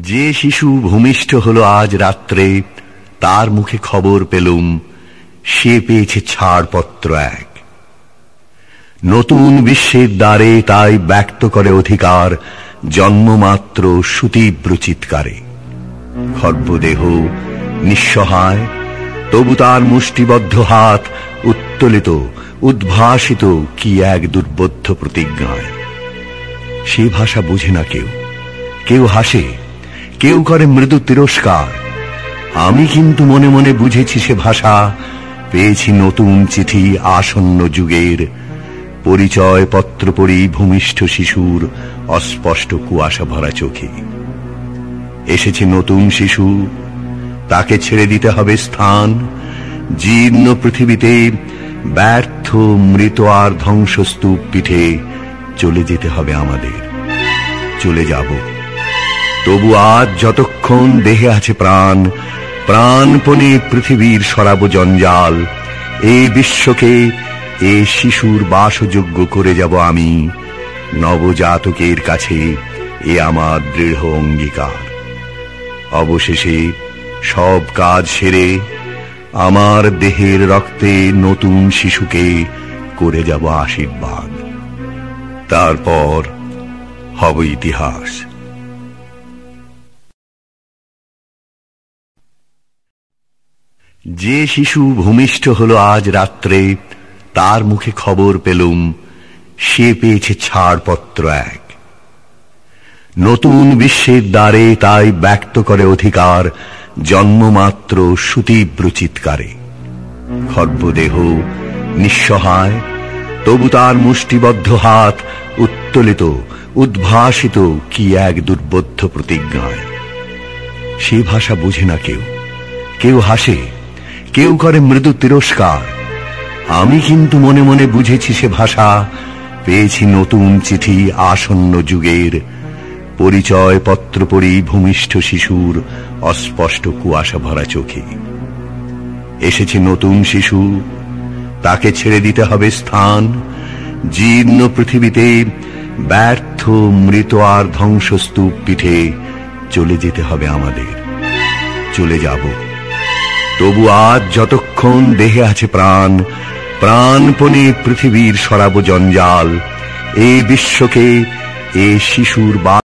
যে শিশু ভূমিষ্ঠ হলো আজ রাত্রে, তার মুখে খবর পেলুম সে পেয়েছে ছাড়পত্র এক। নতুন বিশ্বের দ্বারে তাই ব্যক্ত করে অধিকার জন্মমাত্র সুতীব্র চিৎকারে। খর্বদেহ নিঃসহায়, তবু তার মুষ্টিবদ্ধ হাত উত্তোলিত উদ্ভাসিত কি এক দুর্বোধ্য প্রতিজ্ঞায়। সে ভাষা বুঝে না কেউ, কেউ হাসে, কেউ করে মৃদু তিরস্কার। আমি কিন্তু মনে মনে বুঝেছি সে ভাষা, পেয়েছি নতুন চিঠি আসন্ন যুগের। পরিচয় পত্র পড়ি ভূমিষ্ঠ শিশুর অস্পষ্ট কুয়াশা ভরা চোখে। এসেছে নতুন শিশু, তাকে ছেড়ে দিতে হবে স্থান। জীর্ণ পৃথিবীতে ব্যর্থ মৃত আর ধ্বংসস্তূপ পিঠে চলে যেতে হবে আমাদের। চলে যাব, তবু আজ যতক্ষণ দেহে আছে প্রাণ, প্রাণপণে পৃথিবীর সরাব জঞ্জাল। এই বিশ্বকে এ শিশুর বাসযোগ্য করে যাব আমি। নবজাতকের কাছে এ আমার দৃঢ় অঙ্গীকার। অবশেষে সব কাজ সেরে আমার দেহের রক্তে নতুন শিশুকে করে যাব আশীর্বাদ। তারপর হব ইতিহাস। যে শিশু ভূমিষ্ঠ হলো আজ রাত্রে, তার মুখে খবর পেলুম সে পেয়েছে ছাড়পত্র এক। নতুন বিশ্বের দ্বারে তাই ব্যক্ত করে অধিকার জন্মমাত্র সুতীব্র চিৎকারে। খর্বদেহ নিঃসহায়, তবু তার মুষ্টিবদ্ধ হাত উত্তোলিত উদ্ভাসিত কি এক দুর্বোধ্য প্রতিজ্ঞায়। সে ভাষা বুঝে না কেউ, কেউ হাসে, কেউ করে মৃদু তিরস্কার। আমি কিন্তু মনে মনে বুঝেছি সে ভাষা, পেয়েছি নতুন চিঠি আসন্ন যুগের। পরিচয় পত্র পড়ি ভূমিষ্ঠ শিশুর অস্পষ্ট কুয়াশা ভরা চোখে। এসেছে নতুন শিশু, তাকে ছেড়ে দিতে হবে স্থান। জীর্ণ পৃথিবীতে ব্যর্থ মৃত আর ধ্বংসস্তূপ পিঠে চলে যেতে হবে আমাদের। চলে যাব, তবু আজ যতক্ষণ দেহে আছে প্রাণ, প্রাণপণে পৃথিবীর সরাব জঞ্জাল। এই বিশ্বকে এ শিশুর